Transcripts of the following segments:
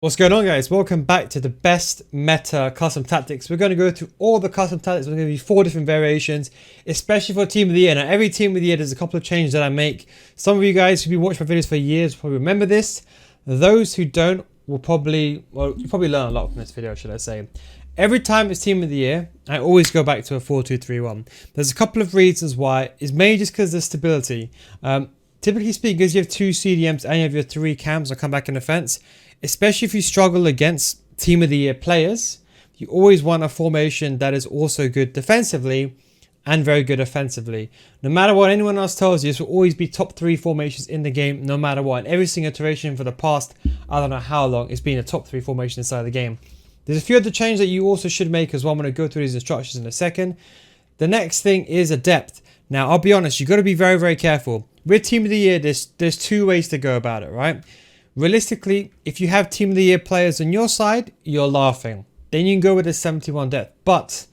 What's going on, guys? Welcome back to the best meta custom tactics. We're going to go through all the custom tactics. We're going to be 4 different variations, especially for team of the year. Now, every team of the year, there's a couple of changes that I make. Some of you guys who've been watching my videos for years probably remember this. Those who don't will probably learn a lot from this video, should I say. Every time it's team of the year, I always go back to a 4-2-3-1. There's a couple of reasons why. It's mainly just because of stability. Typically speaking, because you have 2 CDMs and you have your 3 cams on comeback and defense, especially if you struggle against team of the year players, you always want a formation that is also good defensively and very good offensively. No matter what anyone else tells you, this will always be top 3 formations in the game, no matter what. And every single iteration for the past, I don't know how long, it's been a top 3 formation inside the game. There's a few other changes that you also should make as well. I'm going to go through these instructions in a second. The next thing is a depth. Now, I'll be honest, you've got to be very, very careful. With team of the year, there's 2 ways to go about it, right? Realistically, if you have team of the year players on your side, you're laughing. Then you can go with a 71 depth. But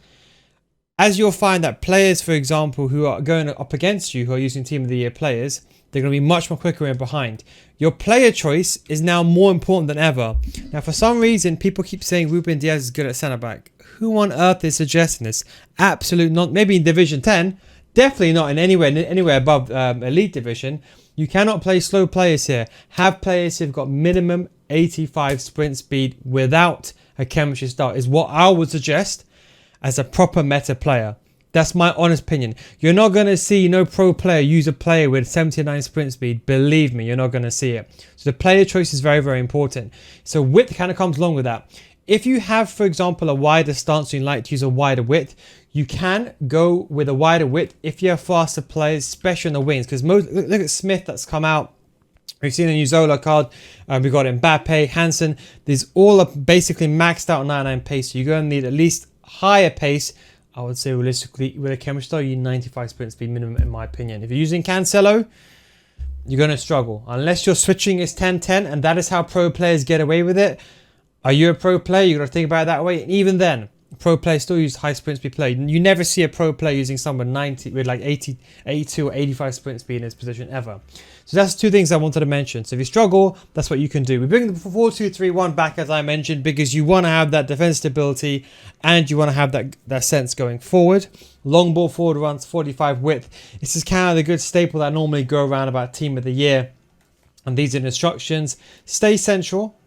as you'll find that players, for example, who are going up against you, who are using team of the year players, they're going to be much more quicker in behind. Your player choice is now more important than ever. Now, for some reason, people keep saying Ruben Diaz is good at centre back. Who on earth is suggesting this? Absolute not. Maybe in Division 10, definitely not in anywhere above Elite Division. You cannot play slow players here. Have players who've got minimum 85 sprint speed without a chemistry start is what I would suggest as a proper meta player. That's my honest opinion. You're not going to see no pro player use a player with 79 sprint speed. Believe me, you're not going to see it. So the player choice is very, very important. So width kind of comes along with that. If you have, for example, a wider stance and you like to use a wider width, you can go with a wider width if you have faster players, especially on the wings. Because look at Smith that's come out. We've seen a new Zola card. We've got Mbappe, Hansen. These all are basically maxed out 99 pace. So you're going to need at least higher pace. I would say realistically, with a chemistry style, you need 95 sprint speed minimum, in my opinion. If you're using Cancelo, you're going to struggle. Unless you're switching is 10-10, and that is how pro players get away with it. Are you a pro player? You've got to think about it that way. And even then, pro players still use high sprint speed play. You never see a pro player using someone 90 with like 80, 82 or 85 sprint speed in his position ever. So that's 2 things I wanted to mention. So if you struggle, that's what you can do. We bring the 4-2-3-1 back, as I mentioned, because you want to have that defense stability and you want to have that sense going forward. Long ball forward runs, 45 width. This is kind of the good staple that I normally go around about team of the year. And these are the instructions. Stay central.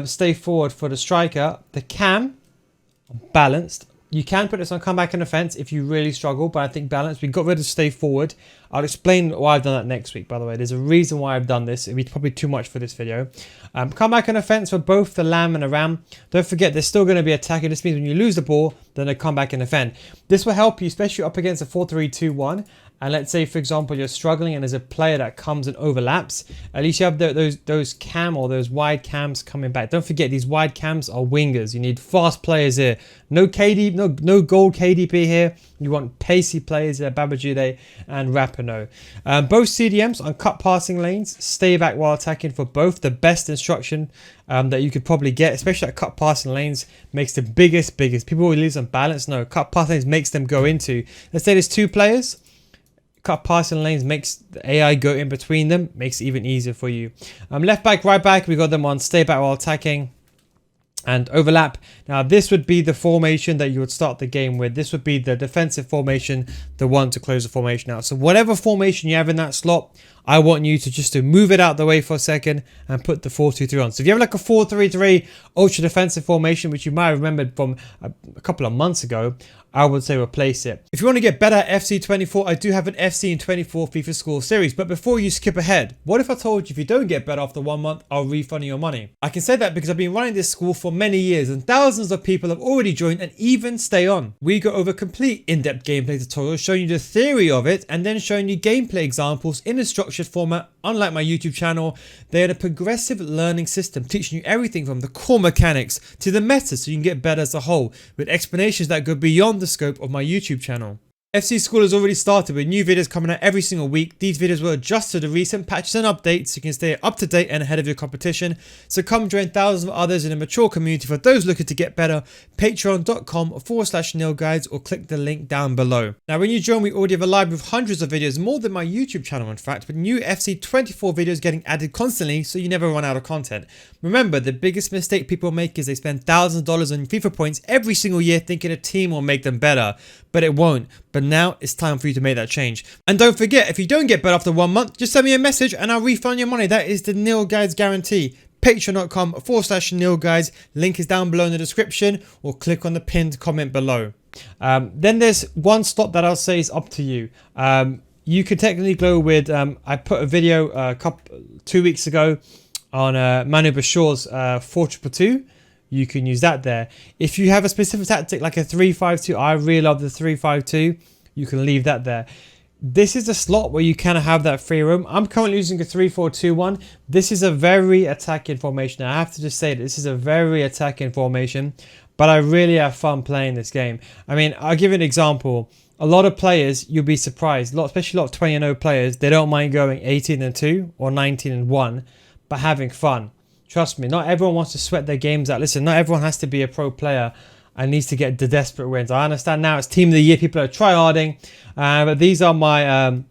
Stay forward for the striker. The cam, balanced. You can put this on comeback and offense if you really struggle, but I think balanced. We got rid of stay forward. I'll explain why I've done that next week, by the way. There's a reason why I've done this. It'd be probably too much for this video. Comeback and offense for both the Lamb and the Ram. Don't forget, they're still going to be attacking. This means when you lose the ball, then they come back and defend. This will help you, especially up against a 4-3-2-1. And let's say, for example, you're struggling and there's a player that comes and overlaps. At least you have those cam or those wide cams coming back. Don't forget, these wide cams are wingers. You need fast players here. No KD, no gold KDP here. You want pacey players here, Babajude and Rapinoe. Both CDMs on cut passing lanes. Stay back while attacking for both. The best instruction that you could probably get, especially at cut passing lanes, makes the biggest. People always lose on balance. No, cut passing lanes makes them go into. Let's say there's 2 players. Cut passing lanes makes the AI go in between them, makes it even easier for you. Left back, right back, we got them on stay back while attacking and overlap. Now this would be the formation that you would start the game with. This would be the defensive formation, the one to close the formation out. So whatever formation you have in that slot, I want you to move it out the way for a second and put the 4-2-3 on. So if you have like a 4-3-3 ultra defensive formation, which you might have remembered from a couple of months ago, I would say replace it. If you want to get better at FC24, I do have an FC24 FIFA School Series. But before you skip ahead, what if I told you if you don't get better after 1 month, I'll refund you your money? I can say that because I've been running this school for many years and thousands of people have already joined and even stay on. We go over complete in-depth gameplay tutorials showing you the theory of it and then showing you gameplay examples in a structured format. Unlike my YouTube channel, they are a progressive learning system teaching you everything from the core mechanics to the meta so you can get better as a whole with explanations that go beyond the scope of my YouTube channel. FC School has already started with new videos coming out every single week. These videos will adjust to the recent patches and updates so you can stay up to date and ahead of your competition. So come join thousands of others in a mature community for those looking to get better. Patreon.com/nilguides or click the link down below. Now when you join, we already have a library of hundreds of videos, more than my YouTube channel in fact, with new FC24 videos getting added constantly so you never run out of content. Remember, the biggest mistake people make is they spend thousands of dollars on FIFA points every single year thinking a team will make them better, but it won't. But now it's time for you to make that change. And don't forget, if you don't get better after 1 month, just send me a message and I'll refund your money. That is the Nil Guides guarantee. Patreon.com/nilguides. Link is down below in the description or click on the pinned comment below. Then there's one slot that I'll say is up to you. You could technically go with, I put a video 2 weeks ago on Manu Bashaw's 4-2-2. You can use that there. If you have a specific tactic like a 3-5-2, I really love the 3-5-2. You can leave that there. This is a slot where you kind of have that free room. I'm currently using a 3-4-2-1. This is a very attacking formation. I have to just say that this is a very attacking formation, but I really have fun playing this game. I mean, I'll give you an example. A lot of players, you'll be surprised, especially a lot of 20-0 players, they don't mind going 18-2 or 19-1, but having fun. Trust me, not everyone wants to sweat their games out. Listen, not everyone has to be a pro player and needs to get the desperate wins. I understand now it's team of the year, people are tryharding, but these are my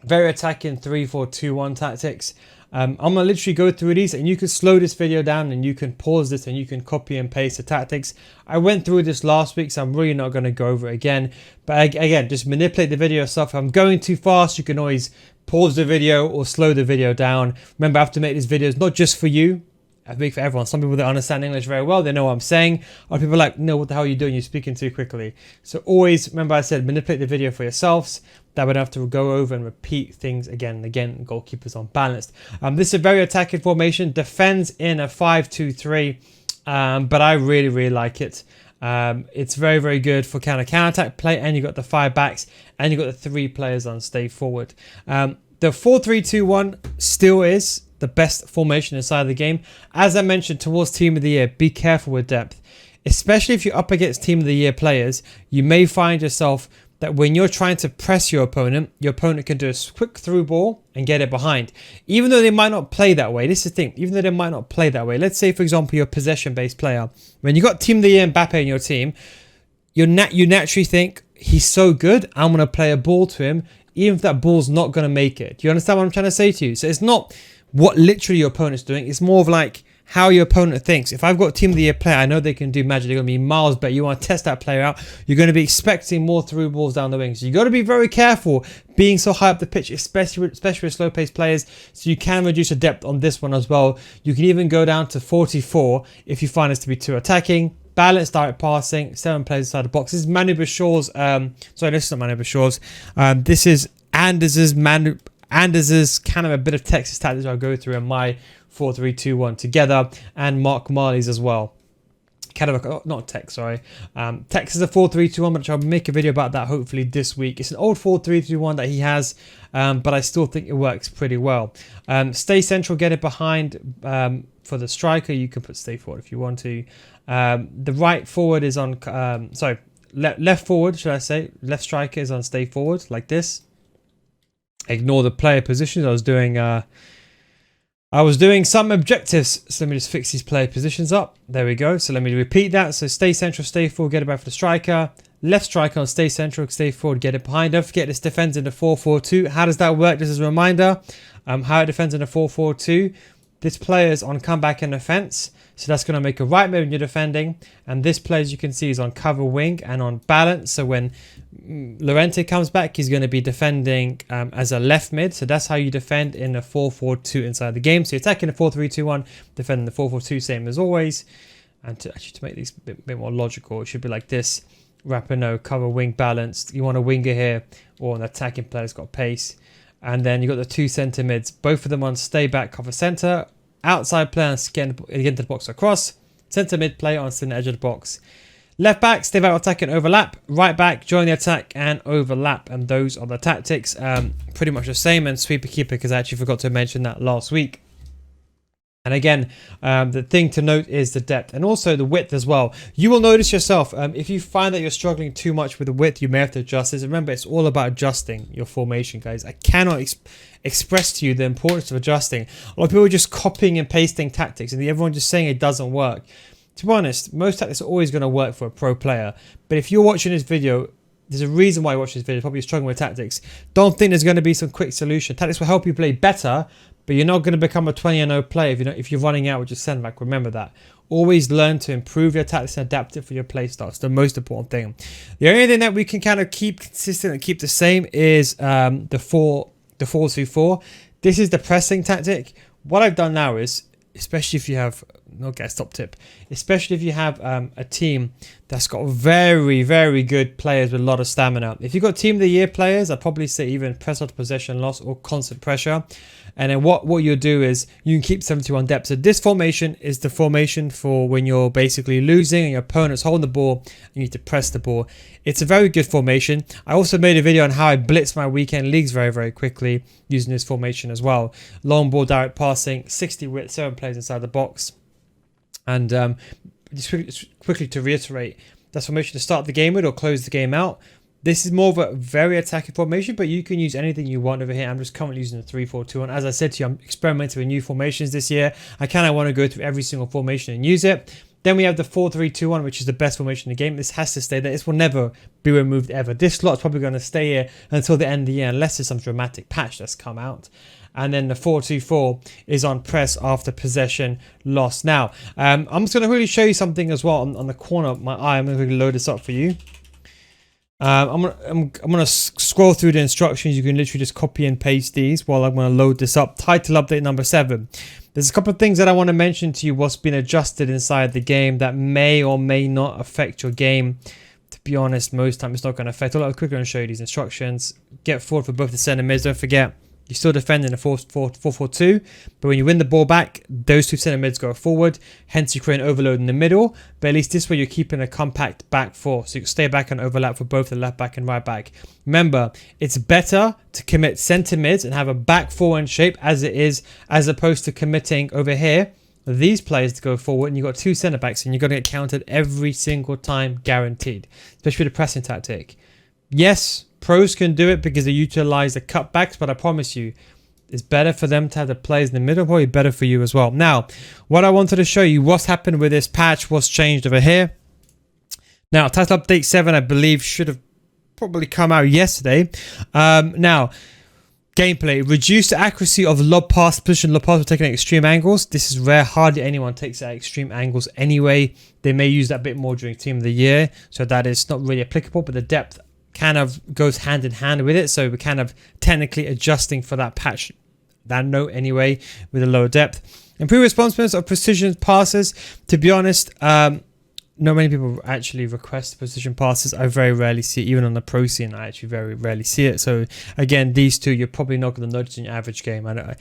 very attacking 3-4-2-1 tactics. I'm going to literally go through these and you can slow this video down and you can pause this and you can copy and paste the tactics. I went through this last week, so I'm really not going to go over it again. But again, just manipulate the video yourself. If I'm going too fast, you can always pause the video or slow the video down. Remember, I have to make these videos not just for you, I make for everyone. Some people that understand English very well, they know what I'm saying. Other people are like, no, what the hell are you doing? You're speaking too quickly. So always, remember I said, manipulate the video for yourselves. That would have to go over and repeat things again and again. Goalkeepers unbalanced. This is a very attacking formation. Defends in a 5-2-3. But I really, really like it. It's very, very good for counter-attack play. And you've got the 5 backs. And you've got the 3 players on stay forward. The 4-3-2-1 still is the best formation inside the game. As I mentioned, towards team of the year, be careful with depth. Especially if you're up against team of the year players, you may find yourself that when you're trying to press your opponent can do a quick through ball and get it behind. Even though they might not play that way, this is the thing, even though they might not play that way. Let's say, for example, you're a possession-based player. When you got team of the year Mbappe in your team, you naturally think, he's so good, I'm going to play a ball to him, even if that ball's not going to make it. Do you understand what I'm trying to say to you? So it's not what literally your opponent's doing. It's more of like how your opponent thinks. If I've got a team of the year player, I know they can do magic. They're going to be miles better. You want to test that player out. You're going to be expecting more through balls down the wings. So you got to be very careful being so high up the pitch, especially with slow-paced players. So you can reduce the depth on this one as well. You can even go down to 44 if you find this to be too attacking. Balanced direct passing, 7 players inside the box. This is Manu Bashaw's. Sorry, this is not Manu Bashaw's. This is Anders's kind of a bit of Texas tactics I'll go through in my 4-3-2-1 together, and Mark Marley's as well. Kind of a, not Tex, sorry. Tex is a 4-3-2-1, which I'll make a video about that hopefully this week. It's an old 4-3-2-1 that he has, but I still think it works pretty well. Stay central, get it behind. For the striker, you can put stay forward if you want to. The right forward is on, left forward, should I say. Left striker is on stay forward, like this. Ignore the player positions. I was doing some objectives, so let me just fix these player positions up. There we go. So let me repeat that. So stay central, stay forward, get it back for the striker. Left striker on stay central, stay forward, get it behind. Don't forget this defends in the 4-4-2. How does that work? Just as a reminder, how it defends in the 4-4-2. This player is on comeback and offense, so that's going to make a right move when you're defending. And this player, as you can see, is on cover wing and on balance. So when Llorente comes back, he's going to be defending as a left mid. So that's how you defend in a 4-4-2 inside the game. So you're attacking a 4-3-2-1, defending the 4-4-2, same as always. And to make these a bit more logical, it should be like this. Rapinoe, cover wing, balanced. You want a winger here or an attacking player that's got pace. And then you've got the 2 centre mids, both of them on stay back, cover centre. Outside player get into the box across. Centre mid player on the edge of the box. Left back, stay back, attack and overlap. Right back, join the attack and overlap. And those are the tactics. Pretty much the same. And sweeper keeper, because I actually forgot to mention that last week. And again, the thing to note is the depth and also the width as well. You will notice yourself, if you find that you're struggling too much with the width, you may have to adjust this. Remember, it's all about adjusting your formation, guys. I cannot express to you the importance of adjusting. A lot of people are just copying and pasting tactics and everyone just saying it doesn't work. To be honest, most tactics are always going to work for a pro player. But if you're watching this video, there's a reason why you watch this video. Probably you're struggling with tactics. Don't think there's going to be some quick solution. Tactics will help you play better, but you're not going to become a 20-0 player if you're running out with your centre back. Remember that. Always learn to improve your tactics and adapt it for your play style. It's the most important thing. The only thing that we can kind of keep consistent and keep the same is the 4-2-4. This is the pressing tactic. What I've done now is, especially if you have, okay, stop tip, especially if you have a team that's got very, very good players with a lot of stamina. If you've got team of the year players, I'd probably say even press out possession loss or constant pressure. And then what you'll do is you can keep 71 depth. So this formation is the formation for when you're basically losing and your opponent's holding the ball and you need to press the ball. It's a very good formation. I also made a video on how I blitz my weekend leagues very, very quickly using this formation as well. Long ball, direct passing, 60 width, 7 players inside the box. And just quickly to reiterate, that's formation to start the game with or close the game out. This is more of a very attacking formation, but you can use anything you want over here. I'm just currently using the 3-4-2. And as I said to you, I'm experimenting with new formations this year. I kind of want to go through every single formation and use it. Then we have the 4-3-2-1, which is the best formation in the game. This has to stay there. This will never be removed ever. This slot is probably going to stay here until the end of the year, unless there's some dramatic patch that's come out. And then the 4-2-4 is on press after possession loss. Now, I'm just going to really show you something as well on the corner of my eye. I'm going to load this up for you. I'm gonna scroll through the instructions. You can literally just copy and paste these while I'm gonna load this up. Title update number 7. There's a couple of things that I want to mention to you. What's been adjusted inside the game that may or may not affect your game. To be honest, most time it's not going to affect. I'll quickly show you these instructions. Get forward for both the centre mids. Don't forget, you're still defending a 4-4-2, but when you win the ball back, those two centre mids go forward. Hence, you create an overload in the middle. But at least this way, you're keeping a compact back four, so you can stay back and overlap for both the left back and right back. Remember, it's better to commit centre mids and have a back four in shape as it is, as opposed to committing over here these players to go forward, and you've got two centre backs, and you're going to get counted every single time, guaranteed. Especially with the pressing tactic. Yes, pros can do it because they utilize the cutbacks, but I promise you, it's better for them to have the players in the middle, probably better for you as well. Now, what I wanted to show you, what's happened with this patch, what's changed over here. Now, title update 7, I believe, should have probably come out yesterday. Now, gameplay. Reduce the accuracy of lob pass position. Lob pass are taken at extreme angles. This is rare. Hardly anyone takes it at extreme angles anyway. They may use that a bit more during Team of the Year, so that is not really applicable, but the depth kind of goes hand in hand with it, so we're kind of technically adjusting for that patch, that note anyway, with a lower depth. Improve responsiveness of precision passes. To be honest, not many people actually request precision passes. I very rarely see it, even on the pro scene. I actually very rarely see it. So again, these two you're probably not going to notice in your average game. I know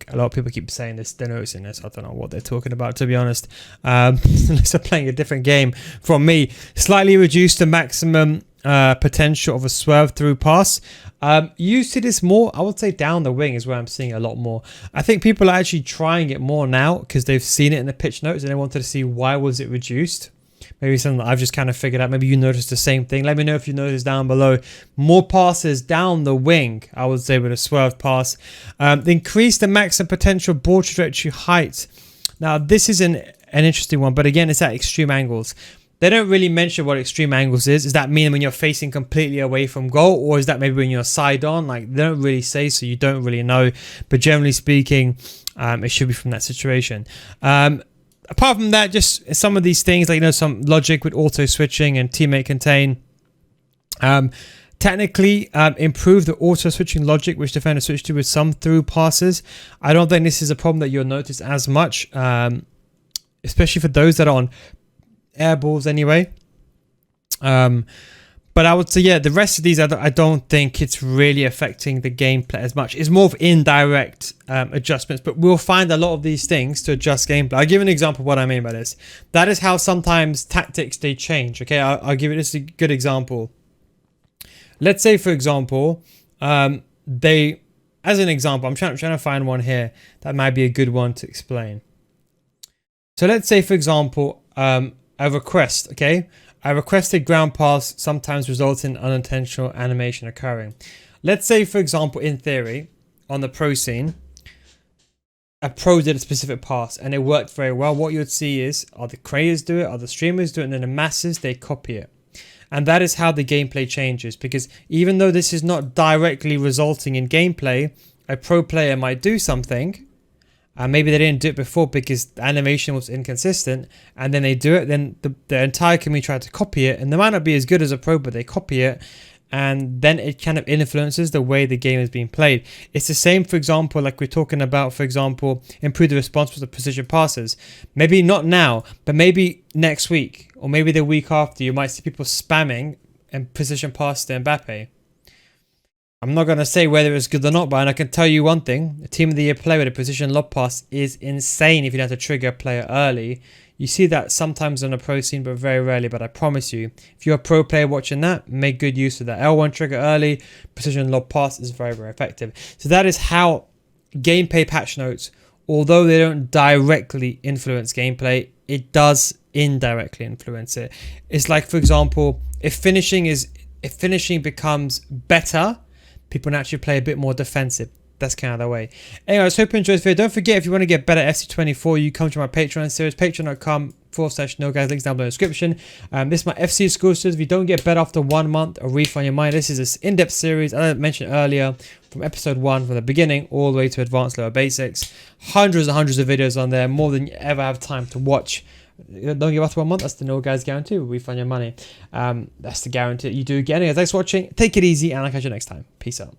a lot of people keep saying this, they're noticing this. I don't know what they're talking about, to be honest. Unless they're playing a different game from me. Slightly reduce the maximum potential of a swerve through pass. You see this more, I would say down the wing is where I'm seeing a lot more. I think people are actually trying it more now because they've seen it in the pitch notes and they wanted to see why was it reduced. Maybe something that I've just kind of figured out. Maybe you noticed the same thing. Let me know if you noticed down below. More passes down the wing, I would say, with a swerve pass. Increase the maximum potential ball trajectory height. Now, this is an interesting one, but again, it's at extreme angles. They don't really mention what extreme angles is. Does that mean when you're facing completely away from goal, or is that maybe when you're side on? Like, they don't really say, so you don't really know. But generally speaking, it should be from that situation. Apart from that, just some of these things, like, you know, some logic with auto switching and teammate contain. Technically, improve the auto switching logic which defenders switch to with some through passes. I don't think this is a problem that you'll notice as much, especially for those that are on air balls anyway. But I would say, yeah, the rest of these, I don't think it's really affecting the gameplay as much. It's more of indirect adjustments, but we'll find a lot of these things to adjust gameplay. I'll give an example of what I mean by this. That is how sometimes tactics, they change. Okay, I'll give it this a good example. Let's say, for example, as an example, I'm trying to find one here that might be a good one to explain. So let's say, for example, a request, okay? A requested ground pass sometimes results in unintentional animation occurring. Let's say, for example, in theory, on the pro scene, a pro did a specific pass and it worked very well. What you would see is, are the creators do it, are the streamers do it, and then the masses, they copy it. And that is how the gameplay changes, because even though this is not directly resulting in gameplay, a pro player might do something, and maybe they didn't do it before because the animation was inconsistent, and then they do it, then the entire community tried to copy it, and they might not be as good as a pro, but they copy it, and then it kind of influences the way the game is being played. It's the same, for example, like we're talking about, for example, improve the response with the precision passes. Maybe not now, but maybe next week, or maybe the week after, you might see people spamming and precision pass to Mbappe. I'm not going to say whether it's good or not, but I can tell you one thing. A Team of the Year player with a precision lob pass is insane if you don't have to trigger a player early. You see that sometimes on a pro scene, but very rarely. But I promise you, if you're a pro player watching that, make good use of that. L1 trigger early, precision lob pass is very, very effective. So that is how gameplay patch notes, although they don't directly influence gameplay, it does indirectly influence it. It's like, for example, if finishing becomes better, people naturally play a bit more defensive. That's kind of the way. Anyways, hope you enjoyed this video. Don't forget, if you want to get better at FC24, you come to my Patreon series, patreon.com/NoGuys, links down below in the description. This is my FC School Series. If you don't get better after 1 month, a refund your mind. This is this in-depth series, as I mentioned earlier, from episode 1, from the beginning, all the way to advanced level basics. Hundreds and hundreds of videos on there, more than you ever have time to watch. Don't give after 1 month, that's the No Guys guarantee. We'll refund your money. That's the guarantee that you do get. Anyways, thanks for watching. Take it easy, and I'll catch you next time. Peace out.